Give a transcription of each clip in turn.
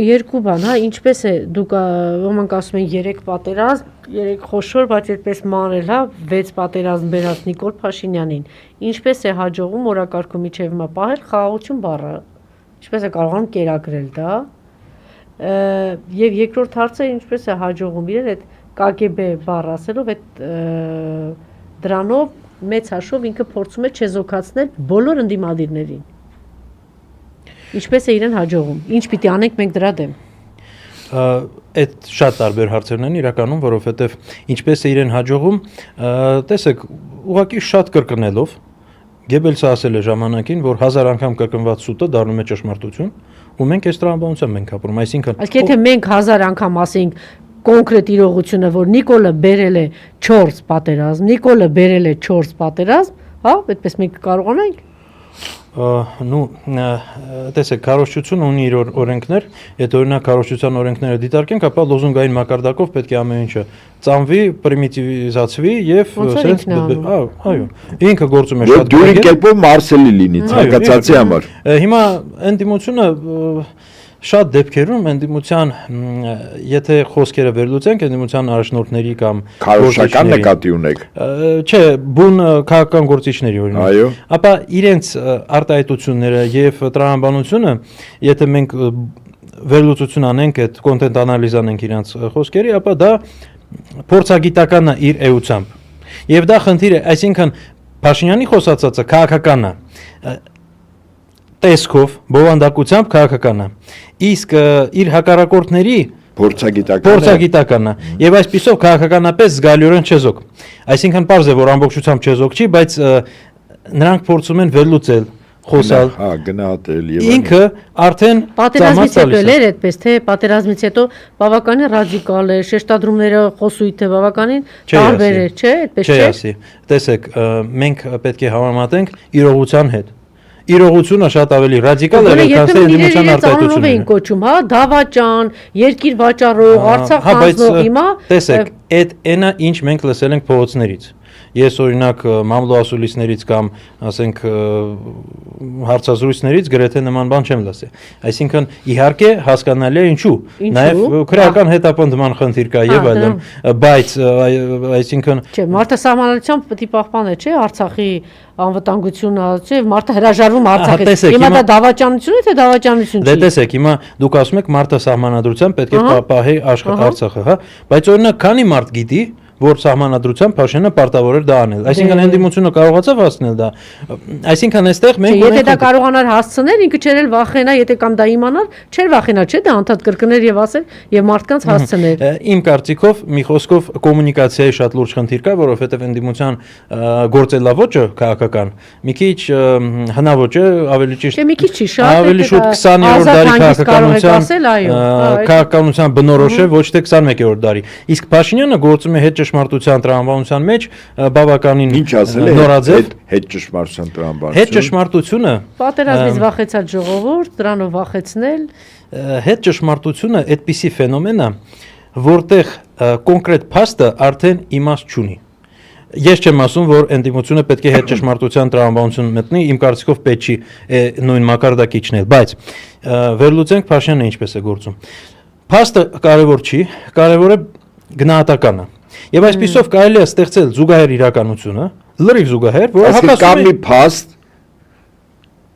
երկու բան, հա, ինչպես է դուք ոմանք ասում են 3 պատերազմ, 3 խոշոր, բայց այդպես մանրել, հա, 6 պատերազմ բերած Նիկոլ Փաշինյանին, ինչպես է հաջողում օրակարգու միջև հիմա պահել խաղաղություն բառը, ինչպես է կարողանում կերակրել դա, եւ երկրորդ հարցը ինչպես է հաջողում իրեն այդ KGB բառ ասելով այդ դրանով մեծ հաշվով ինքը փորձում է չեզոքացնել բոլոր ընդդիմադիրներին։ Ինչպես է իրեն հաջողում։ Ինչ պիտի անենք մենք դրա դեմ։ Այդ շատ տարբեր հարցերն են իրականում, որովհետև ինչպես է իրեն հաջողում, տեսեք, ուղղակի շատ կրկնելով Գեբելսը ասել է ժամանակին, որ 1000 անգամ կրկնված սուտը դառնում է ճշմարտություն, ու մենք այս տրամաբանությամբ ենք ապրում, այսինքն Իսկ եթե մենք 1000 անգամ ասենք կոնկրետ իրողությունը, որ Նիկոլը բերել է 4 պատերազմ, Նիկոլը բերել է 4 պատերազմ, հա, այդպես մենք կարողանանք։ Տեսեք, քարոզչությունը ունի իր օրենքներ, եթե օրինակ քարոզչության օրենքները դիտարկենք, ապա լոզունգային մակարդակով պետք է ամեն ինչը ծանվի, պրիմիտիվիզացվի եւ այո, ինքը գործում է շատ դուրի կերպով մարսելի լինի ցանկացածի համար։ Հիմա ընդդիմությունը շատ դեպքերում ընդդիմության, եթե խոսքերը վերլուծենք, ընդդիմության առաջնորդների կամ քարոզչական նկատի ունեք։ Չէ, բուն քաղաքական գործիչների օրինակ։ Ապա իրենց արտահայտությունները եւ տրամաբանությունը, եթե մենք վերլուծություն անենք, այդ կոնտենտ անալիզ անենք իրենց խոսքերի, ապա դա փորձագիտական է իր էությամբ։ Եվ դա խնդիր է, այսինքն Փաշինյանի խոսածածը քաղաքական է։ Տեսքով, բովանդակությամբ քաղաքական է, իսկ իր հակառակորդների փորձագիտական է, եւ այսպիսով քաղաքականապես զգալիորեն չեզոք։ Այսինքն պարզ է, որ ամբողջությամբ չեզոք չի, բայց նրանք փորձում են վերլուծել, խոսալ, գնահատել եւ ինքը արդեն պատերազմից հետո էր այդպես, թե պատերազմից հետո բավականին ռադիկալ է, շեշտադրումները խոսույթը բավականին տարբեր է, չէ, այդպես չէ։ Չէ, ասի։ Տեսեք, մենք պետք է համեմատենք իրողության հետ։ Իրողությունը շատ ավելի ռադիկալ է, քան ընդդիմության արտահայտությունները։ Էին կոչում, հա, դավաճան, երկիր վաճառող, Արցախ հանձնող, հիմա տեսեք, այդ այնա ինչ մենք լսել ենք փողոցներից։ Ես օրինակ մամլո ասուլիսներից կամ ասենք հարցազրույցներից գրեթե նման բան չեմ լսել։ Այսինքն իհարկե հասկանալի է ինչու։ Նաև քրեական հետապնդման խնդիր կա եւ այլն, բայց այսինքն չէ, մարդը սահմանադրությամբ պետք է պահպանել, չէ, Արցախի անվտանգությունը, չէ, մարդը հրաժարվում Արցախից։ Հիմա դա դավաճանություն է, թե դավաճանություն չի։ Դե տեսեք, հիմա դուք ասում եք մարդը սահմանադրությամբ պետք է պահի Արցախը, հա, բայց օրինակ քանի մարդ գիտի որ սահմանադրությամբ Փաշինյանը պարտավոր էր դա անել։ Այսինքն ընդդիմությունը կարողացավ հասնել դա։ Այսինքն այստեղ մենք եթե դա կարողանար հասցնել, ինքը չէր էլ վախենա, եթե կամ դա իմանար, չէր վախենա, չէ, դա անդադ կրկներ եւ ասել եւ մարդկանց հասցներ։ Իմ կարծիքով, մի խոսքով կոմունիկացիայի շատ լուրջ խնդիր կա, որովհետեւ ընդդիմության գործելավոճը քաղաքական մի քիչ հնաոճ է, ավելի ճիշտ։ Չէ, մի քիչ չի, շատ ավելի շուտ 20-րդ դարի քաղաքականության բնորոշ է, ոչ թե 21-րդ դարի։ Իսկ Փաշինյանը գործում է հետ ճշմարտության տրամաբանության մեջ բավականին նորաձև հետ ճշմարտության տրամաբանություն։ Հետ ճշմարտությունը պատերազմից վախեցած ժողովուրդ, դրանով վախեցնել։ Հետ ճշմարտությունը այդպիսի ֆենոմեն է, որտեղ կոնկրետ փաստը արդեն իմաստ չունի։ Ես չեմ ասում, որ ընդդիմությունը պետք է հետ ճշմարտության տրամաբանություն մտնի, իմ կարծիքով պետք չի նույն մակարդակի իջնել, բայց վերլուծենք Փաշինյանը ինչպես է գործում։ Փաստը կարևոր չի, կարևոր է գնահատականը։ Եվ այսպիսով կարելի է ստեղծել զուգահեռ իրականությունը, լրիվ զուգահեռ, որը հակասում է մի փաստ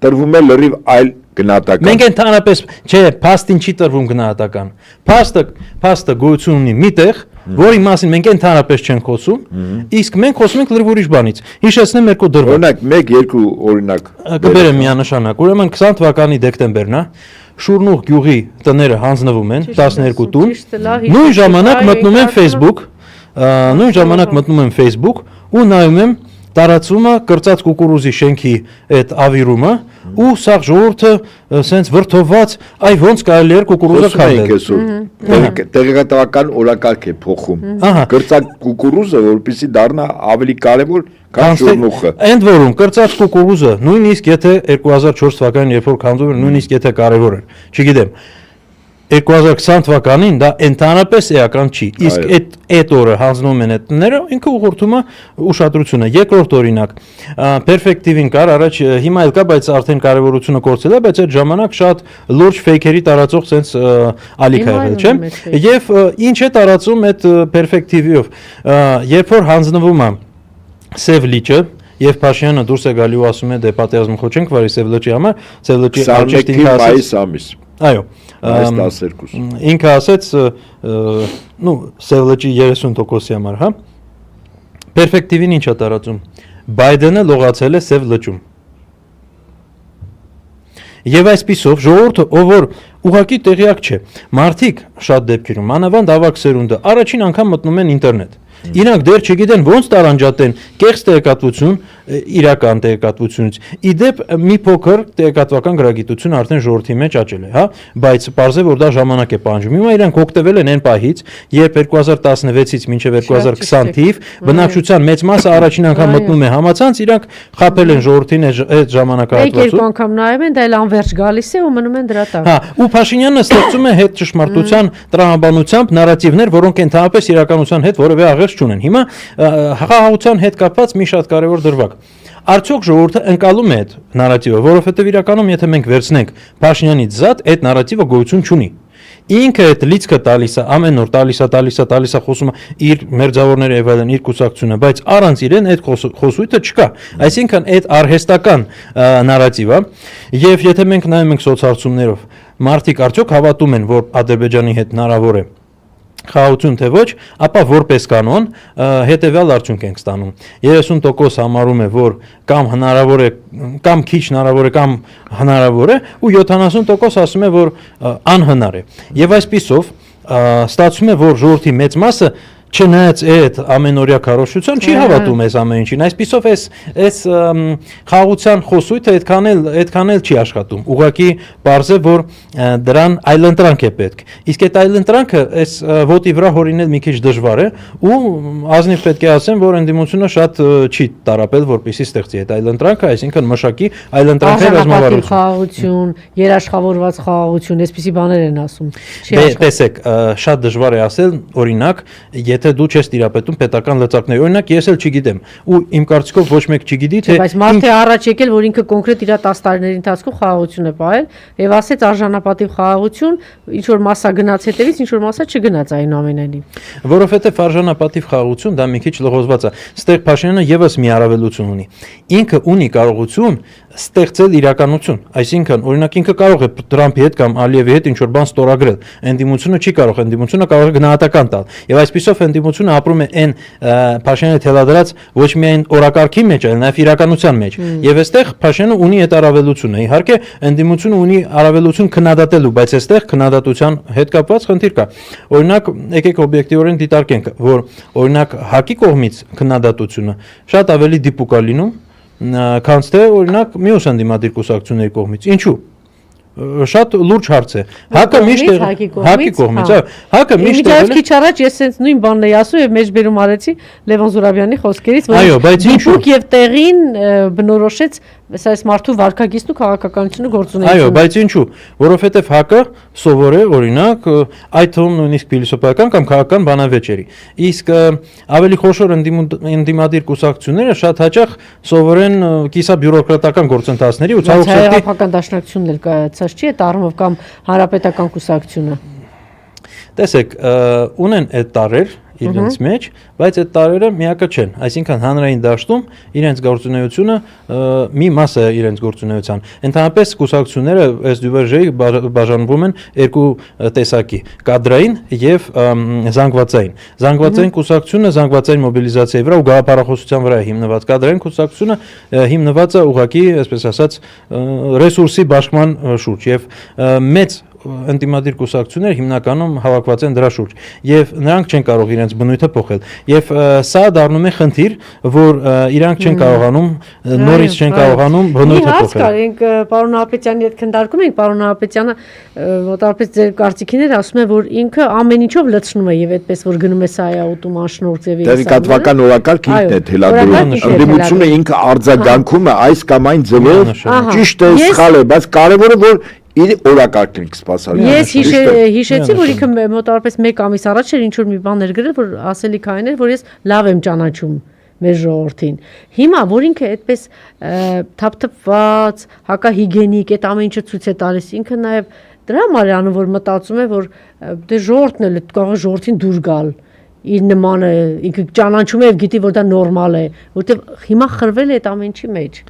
տրվում է լրիվ այլ գնահատական։ Մենք ընդհանրապես, չէ, փաստին չի տրվում գնահատական։ Փաստը գոյություն ունի միտեղ, որի մասին մենք ընդհանրապես չենք խոսում, իսկ մենք խոսում ենք լրիվ ուրիշ բանից։ Հիշեցնեմ երկու դրվագ։ Օրինակ 1-2 օրինակ կբերեմ միանշանակ։ Ուրեմն 20 թվականի դեկտեմբերն է, Շուրնուղ գյուղի տները հանձնվում են 12 տուն։ Նույն ժամանակ մտնում եմ Facebook ու նայում եմ տարածումը կրծած կուկուրուզի շենքի այդ ավիրումը ու սաղ ժողովուրդը սենց վրդովված, այ ոնց կարելի էր կուկուրուզը քայլել։ Տեղեկատվական օրակարգ է փոխում։ Կրծած կուկուրուզը որպեսզի դառնա ավելի կարևոր, քան շուրնուղը։ Ընդ որում կրծած կուկուրուզը նույնիսկ եթե 2004 թվականին երբ որ քանդում էր, նույնիսկ եթե կարևոր էր, չգիտեմ։ 2020 թվականին դա ընդհանրապես էական չի։ Իսկ այդ օրը հանձնում են այդ տները, ինքը ուղղորդում է ուշադրությունը։ Երկրորդ օրինակ, Perfective-ին կար, առաջ հիմա էլ կա, բայց արդեն կարևորությունը կորցրել է, բայց այդ ժամանակ շատ լուրջ fake-երի տարածող sense ալիք ա եղել, չէ՞։ Եվ ինչ է տարածում այդ Perfective-ով, երբ որ հանձնվում է Սև լիճը Եվ Փաշինյանը դուրս է գալի ու ասում է դե պատերազմ խոչենք վարի Սև լճի համար, Սև լճի արժեքին մայիս ամիս։ Այո, մայիս 12։ Ինքը ասեց, նու Սև լճի 30%-ի համար, հա։ Perfective-ին ինչ է տարածում։ Բայդենը լողացել է Սև լճում։ Եվ այսպիսով ժողովուրդը, ով որ ուղղակի տեղյակ չէ, մարդիկ շատ դեպքերում, մանավանդ ավագ սերունդը, առաջին անգամ մտնում են ինտերնետ։ Իրանք դեռ չգիտեն ոնց տարանջատեն կեղծ տեղեկատվություն իրական տեղեկատվությունից։ Իդեպ մի փոքր տեղեկատվական գրագիտություն արդեն ժողովրդի մեջ աճել է, հա, բայց պարզ է որ դա ժամանակ է պահանջում։ Հիմա իրանք օգտվել են այն պահից, երբ 2016-ից մինչև 2020 թիվ բնակչության մեծ մասը առաջին անգամ մտնում է համացանց, իրանք խաբել են ժողովրդին այդ ժամանակահատվածում։ Երկու անգամ նայում են, դա էլ անվերջ գալիս է ու մնում են դրա տակ։ Հա, ու Փաշինյանը ստեղծում է հետ ճշմարտության տրամաբանությամբ նարատիվներ, որոնք ընդհանրապես իրականության հետ որևէ աղերս չունեն։ Հիմա խաղաղության հետ կապված մի շատ կարևոր դրվագ։ Արդյոք ժողովուրդը ընկալում է այդ նարատիվը, որովհետև իրականում եթե մենք վերցնենք Փաշինյանից զատ, այդ նարատիվը գոյություն չունի։ Ինքը այդ լիցքը տալիս է, ամեն օր տալիս է, խոսում է իր մերձավորները եւ այլն, իր կուսակցությունը, բայց առանց իրեն այդ խոսույթը չկա։ Այսինքն այդ արհեստական նարատիվը եւ եթե մենք նայում ենք սոցհարցումներով, մարդիկ արդյոք հավատում են, որ Ադրբեջանի հետ հնարավոր է խաղաղություն թե ոչ, ապա որպես կանոն հետևյալ արդյունք ենք ստանում։ 30% համարում է, որ կամ հնարավոր է, կամ քիչ հնարավոր է, կամ հնարավոր է, ու 70% ասում է, որ անհնար է։ Եվ այսպիսով ստացվում է, որ ժողովրդի մեծ մասը չնայած այդ ամենօրյա քարոզչության չի հավատում այս ամեն ինչին, այսպիսով այս խաղաղության խոսույթը այդքան էլ չի աշխատում։ Ուղղակի պարզ է, որ դրան այլընտրանք է պետք։ Իսկ այդ այլընտրանքը այս ոտի վրա հորինել մի քիչ դժվար է ու ազնիվ պետք է ասեմ, որ ընդդիմությունը շատ չի տարապել, որպեսզի ստեղծի այդ այլընտրանքը, այսինքն մշակի այլընտրանքներ ռազմավարություն։ Խաղաղություն, երաշխավորված խաղաղություն, այսպիսի բաներ են ասում։ Տեսեք, շատ դժվար է ասել, օրինակ, եթե դու չես տիրապետում պետական լծակների, օրինակ ես էլ չգիտեմ, ու իմ կարծիքով ոչ մեկ չգիտի, թե բայց մարդ է առաջ եկել, որ ինքը կոնկրետ իր 10 տարիների ընթացքում խաղաղություն է պահել եւ ասեց արժանապատիվ խաղաղություն, ինչ որ մասա գնաց հետևից, ինչ որ մասա չգնաց այնուամենայնիվ։ Որովհետեւ արժանապատիվ խաղաղություն դա մի քիչ լղոզված է։ Ստեղ Փաշինյանը եւս մի առավելություն ունի։ Ինքը ունի կարողություն ստեղծել իրականություն, այսինքն օրինակ ինքը կարող է Տրամփի հետ կամ Ալիևի հետ ինչ որ բան ստորագրել, ընդդիմությունը չի կարող, ընդդիմությունը կարող է գնահատական տալ։ Եվ այսպիսով ընդդիմությունը ապրում է այն Փաշինյանը թելադրած ոչ միայն օրակարգի մեջ, այլ նաև իրականության մեջ։ Եվ այստեղ Փաշինյանը ունի այդ առավելությունը։ Իհարկե ընդդիմությունը ունի առավելություն քննադատելու, բայց այստեղ քննադատության հետ կապված խնդիր կա։ Օրինակ, եկեք օբյեկտիվորեն դիտարկենք, որ օրինակ ՀԱԿ-ի կողմից քննադատությունը շատ ավելի դիպուկ է լինում, քան թե օրինակ մյուս ընդդիմադիր կուսակցությունների կողմից։ Ինչու՞։ Շատ լուրջ հարց է։ ՀԱԿ-ը միշտ ՀԱԿ-ի կողմից, այո, ՀԱԿ-ը միշտ քիչ առաջ ես sense նույն բանն էի ասում եւ մեջբերում արեցի Լևոն Զուրաբյանի խոսքերից, որ դիպուկ եւ տեղին բնորոշեց այս մարդու վարքագիծն ու քաղաքականությունը գործունեությունը։ Այո, բայց ինչու՞։ Որովհետեւ ՀԱԿ-ը սովոր է, օրինակ, այդ թվում նույնիսկ փիլիսոփայական կամ քաղաքական բանավեճերի։ Իսկ ավելի խոշոր ընդդիմադիր կուսակցությունները շատ հաճախ սովոր են կիսաբյուրոկրատական գործընթացների ու ցավոք սրտի քաղաքական դաշնակցությունն էլ կայացած չի այդ առումով կամ հանրապետական կուսակցությունը։ Տեսեք, ունեն այդ տարեր իրենց մեջ, բայց այդ տարերը միակը չեն, այսինքն հանրային դաշտում իրենց գործունեությունը մի մաս է իրենց գործունեության։ Ընդհանրապես կուսակցությունները այս դյուվերժեի բաժանվում են երկու տեսակի՝ կադրային եւ զանգվածային։ Զանգվածային կուսակցությունը զանգվածային մոբիլիզացիայի վրա ու գաղափարախոսության վրա է հիմնված, կադրային կուսակցությունը հիմնված է ուղղակի, այսպես ասած, ռեսուրսի բաշխման շուրջ եւ մեծ ընդդիմադիր կուսակցությունները հիմնականում հավաքված են դրա շուրջ եւ նրանք չեն կարող իրենց բնույթը փոխել եւ սա դառնում է խնդիր, որ իրանք չեն կարողանում նորից չեն կարողանում բնույթը փոխել։ Մենք պարոն Հապետյանի հետ քննարկում ենք, պարոն Հապետյանը մոտավորապես ձեր կարծիքին էր ասում է, որ ինքը ամեն ինչով լցնում է եւ այդպես որ գնում է սայաուտում անշնորհ ձևի։ Տեղեկատվական օրակարգ ինքն է թելադրում, ընդդիմությունը ինքը արձագանքում է այս կամ այն ձևով, ճիշտ է, սխալ է, բայց կարևորը որ իր օրակարգն կսպասալու։ Ես հիշեցի, որ ինքը մոտավորապես 1 ամիս առաջ էր ինչ որ մի բան էր գրել, որ ասելիքային էր, որ ես լավ եմ ճանաչում մեր ժողովրդին։ Հիմա որ ինքը այդպես թափթփված, հակահիգենիկ այդ ամեն ինչը ցույց է տալիս, ինքը նաև դրա համար է անում, որ մտածում է, որ դե ժողովրդն էլ կարող է ժողովրդին դուր գալ իր նմանը, ինքը ճանաչում է եւ գիտի, որ դա նորմալ է, որտեվ հիմա խրվել է այդ ամեն ինչի մեջ։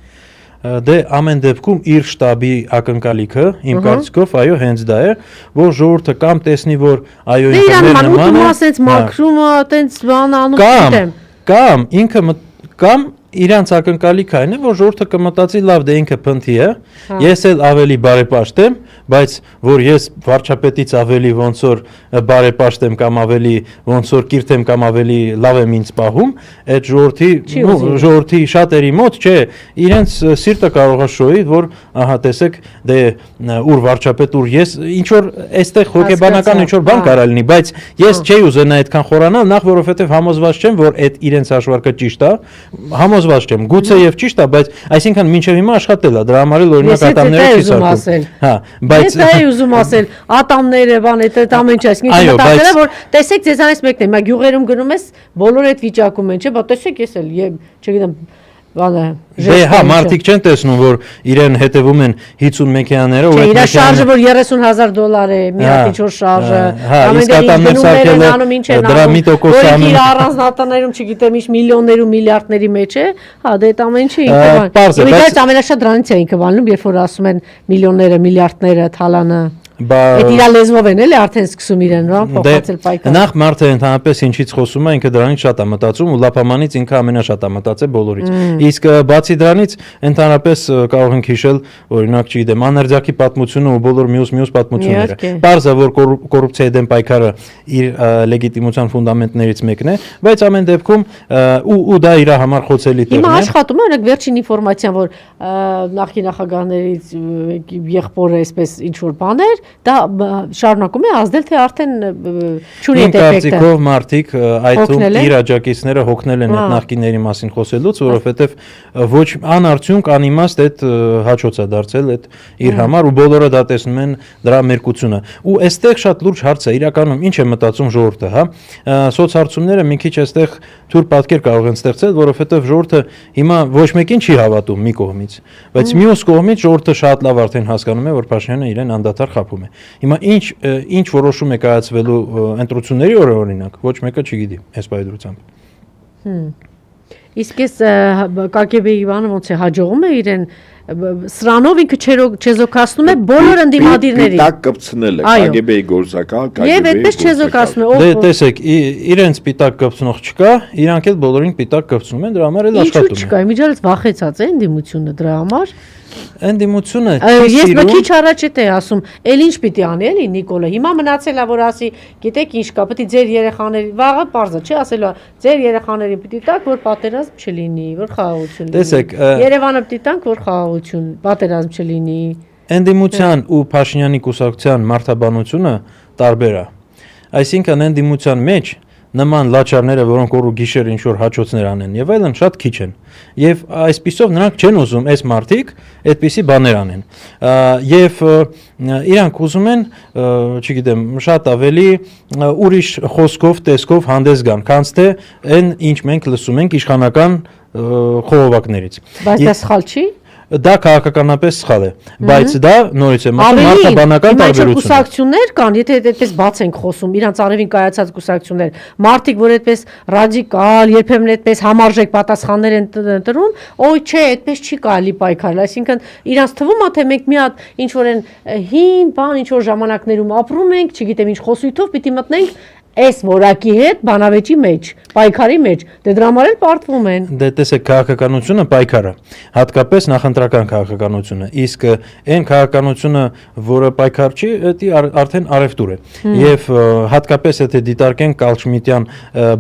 Դե ամեն դեպքում իր շտաբի ակնկալիքը իմ կարծիքով այո հենց դա է, որ ժողովուրդը կամ տեսնի, որ այո ինքը մեր նմանը ասենց մաքրումը, այտենց բան անում գիտեմ։ Կամ ինքը կամ իրանց ակնկալիքը այն է, որ ժողովուրդը կմտածի լավ դե ինքը փնթի է, ես էլ ավելի բարեպաշտ եմ, բայց որ ես վարչապետից ավելի ոնց որ բարեպաշտ եմ կամ ավելի ոնց որ կիրթ եմ կամ ավելի լավ եմ ինձ պահում, այդ ժողովրդի շատերի մոտ չէ, իրենց սիրտը կարող է շոյի, որ ահա տեսեք դե ուր վարչապետ ուր ես ինչ որ այստեղ հոգեբանական ինչ որ բան կարա լինի, բայց ես չէի ուզենա այդքան խորանալ, նախ որովհետև համոզված չեմ, որ այդ իրենց հաշվարկը ճիշտ է, համոզված չեմ, գուցե եւ ճիշտ է, բայց այսինքն մինչեւ հիմա աշխատել է, դրա համար էլ օրինակ ատամները չի սարքում։ Հա, բայց դա է ուզում ասել, ատամները, բան, այդ ամեն ինչ, այսինքն մտածել է, որ տեսեք ձեզանից մեկն է, մա գյուղերում գնում ես, բոլորը այդ վիճակում են, չէ՞, բա տեսեք ես էլ, չգիտեմ, բանը Դե հա, մարդիկ չեն տեսնում, որ իրեն հետևում են 50 մեքենաները, ու այդ մեքենան շարժը, որ $30,000 է, մի հատ ինչ-որ շարժը, իսկ ատամներ սարքել է, դրա մի տոկոս անում, որ իր առանձնատներում, չգիտեմ, ինչ միլիոններ ու միլիարդների մեջ է, հա, դե այդ ամեն ինչը ինքը բան։ Բայց ամենաշատ դրանից է ինքը բանում, երբ որ ասում են միլիոնները, միլիարդները, թալանը։ Այդ իր լեզվով են էլի արդեն սկսում իրեն փոխացել պայքարը։ Նախ մարդը ընդհանրապես ինչից խոսում է, ինքը դրանից շատ է մտածում ու լափամանից ինքը ամենաշատ է մտածել բոլորից։ Իսկ բացի դրանից ընդհանրապես կարող ենք հիշել, օրինակ, չգիտեմ, Աներձակի պատմությունը ու բոլոր մյուս պատմությունները։ Պարզ է, որ կոռուպցիայի դեմ պայքարը իր լեգիտիմության ֆունդամենտներից մեկն է, բայց ամեն դեպքում ու դա իր համար խոցելի տեղ է։ Հիմա աշխատում է, օրինակ վերջին ինֆորմացիան, որ նախկին նախագահներից եղբորը այսպես ինչ որ բաներ դա շարունակում է ազդել, թե արդեն չունի այդ էֆեկտը։ Իմ կարծիքով մարդիկ այդում իր աջակիցները հոգնել են այդ նախկինների մասին խոսելուց, որովհետև ոչ անարդյունք անիմաստ այդ հաճոց է դարձել այդ իր համար ու բոլորը դա տեսնում են դրա մերկությունը։ Ու այստեղ շատ լուրջ հարց է, իրականում ինչ է մտածում ժողովուրդը, հա։ Սոցհարցումները մի քիչ այստեղ թյուր պատկեր կարող են ստեղծել, որովհետև ժողովուրդը հիմա ոչ մեկին չի հավատում մի կողմից, բայց մյուս կողմից ժողովուրդը շատ լավ արդեն հասկանում է, որ Փաշինյանը իրեն անդադար խաբում է։ Հիմա ինչ որոշում է կայացվելու ընտրությունների օրը օրինակ, ոչ մեկը չգիտի այս պայմանությամբ։ Իսկ այս ԿԳԲ-ի բանը ոնց է հաջողում է իրեն սրանով ինքը չեզոքացնում է բոլոր ընդդիմադիրներին։ Պիտակ կպցնել է ԿԳԲ-ի գործակալ, ԿԳԲ-ի։ Եվ այդպես չեզոքացնում է։ Դե տեսեք, իրենց պիտակ կպցնող չկա, իրանք էլ բոլորին պիտակ կպցնում են, դրա համար էլ աշխատում են։ Ինչու՞ չկա, իմիջիայլոց վախեցած է ընդդիմությունը դրա համար։ Ընդդիմությունը ես մի քիչ առաջ է ասում, էլ ինչ պիտի անի էլի Նիկոլը։ Հիմա մնացել է որ ասի, գիտեք ինչ կա, պետք է ձեր երեխաների վաղը պարզը չի ասելու, ձեր երեխաներին պիտի տաք, որ պատերազմ չլինի, որ խաղաղություն լինի։ Տեսեք, Երևանը պիտի տանք, որ խաղաղություն, պատերազմ չլինի։ Ընդդիմության ու Փաշինյանի կուսակցության մարդաբանությունը տարբեր է։ Այսինքն ընդդիմության մեջ նման լաչարները, որոնք օր ու գիշեր ինչ որ հաճոցներ անեն եւ այլն շատ քիչ են։ Եվ այսպիսով նրանք չեն ուզում այս մարտիկ այդպիսի բաներ անեն։ Եվ իրանք ուզում են, չգիտեմ, շատ ավելի ուրիշ խոսքով, տեսքով հանդես գան, քան թե այն ինչ մենք լսում ենք իշխանական խողովակներից։ Բայց դա սխալ չի։ Դա քաղաքականապես սխալ է, բայց դա նորից է մտնում մարդաբանական տարբերություն։ Կուսակցություններ կան, եթե այդպես բաց ենք խոսում, իրանց արևին կայացած կուսակցություններ, մարդիկ, որ այդպես ռադիկալ, երբեմն այդպես համարժեք պատասխաններ են տրում, օй չէ, այդպես չի կարելի պայքարել, այսինքն իրանց թվում է, թե մենք մի հատ ինչ որ են հին բան, ինչ որ ժամանակներում ապրում ենք, չգիտեմ ինչ խոսույթով պիտի մտնենք այս որակի հետ բանավեճի մեջ, պայքարի մեջ, դե դրա համար էլ պարտվում են։ Դե տեսեք, քաղաքականությունը պայքար է, հատկապես նախընտրական քաղաքականությունը, իսկ այն քաղաքականությունը, որը պայքար չի, դա արդեն առևտուր է։ Եվ հատկապես եթե դիտարկենք Կալչմիտյան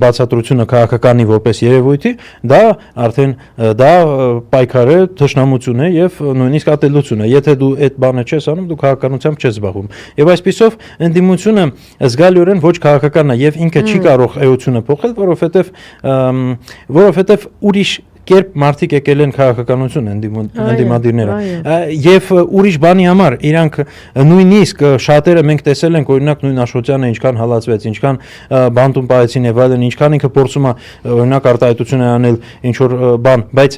բացատրությունը քաղաքականի որպես երևույթի, դա արդեն դա պայքար է, թշնամություն է եւ նույնիսկ ատելություն է։ Եթե դու այդ բանը չես անում, դու քաղաքականությամբ չես զբաղվում։ Եվ այսպիսով ընդդիմությունը զգալիորեն ոչ քաղաքական եւ ինքը չի կարող էությունը փոխել, որովհետեւ ուրիշ կերպ մարդիկ եկել են քաղաքականություն ընդդիմադիրները եւ ուրիշ բանի համար իրանք նույնիսկ շատերը մենք տեսել ենք օրինակ նույն Աշոտյանը ինչքան հալածվեց, ինչքան բանտում պահեցին եւ այլն, ինչքան ինքը փորձում է օրինակ արտահայտություն անել ինչ որ բան, բայց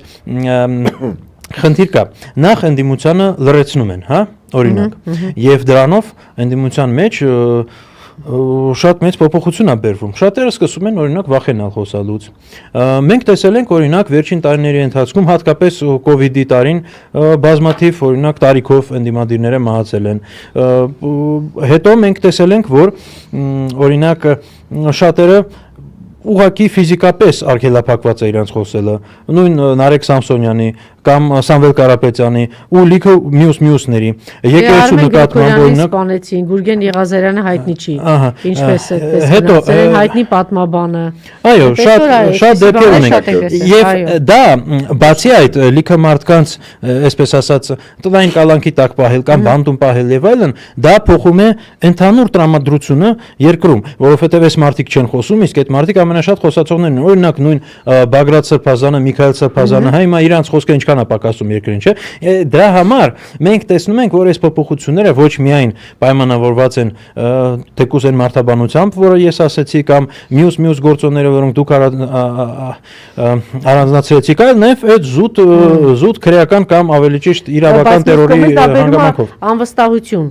խնդիր կա, նախ ընդդիմությանը լրացնում են, հա, օրինակ, եւ դրանով ընդդիմության մեջ շատ մեծ փոփոխություն է բերվում։ Շատերը սկսում են օրինակ վախենալ խոսալուց։ Մենք տեսել ենք օրինակ վերջին տարիների ընթացքում հատկապես COVID-ի տարին բազմաթիվ օրինակ տարիքով ընդդիմադիրները մահացել են։ Հետո մենք տեսել ենք, որ օրինակ շատերը ուղղակի ֆիզիկապես արգելափակված է իրենց խոսելը, նույն Նարեկ Սամսոնյանի կամ Սամվել Կարապետյանի ու լիքը մյուսների եկեղեցու նկատմամբ օրինակ սպանեցին, Գուրգեն Եղազարյանը հայտնի չի, ինչպես այդպես գնացել, հայտնի պատմաբանը։ Այո, շատ դեպքեր ունենք։ Եվ դա բացի այդ լիքը մարդկանց, այսպես ասած, տվային կալանքի տակ պահել կամ բանտում պահել եւ այլն, դա փոխում է ընդհանուր տրամադրությունը երկրում, որովհետեւ այս մարդիկ չեն խոսում, իսկ այդ մարդիկ ամենաշատ խոսացողներն են, օրինակ նույն Բագրատ Սրբազանը, Միքայել Սրբազանը, հիմա իրանց խոսքը ինչքան է պակասում երկրին, չէ՞։ Դրա համար մենք տեսնում ենք, որ այս փոփոխությունները ոչ միայն պայմանավորված են թեկուզ այն մարդաբանությամբ, որը ես ասեցի, կամ մյուս գործոնները, որոնք դուք առանձնացրեցիք, այլ նաև այդ զուտ քրեական կամ ավելի ճիշտ իրավական տերորի հանգամանքով։ Անվստահություն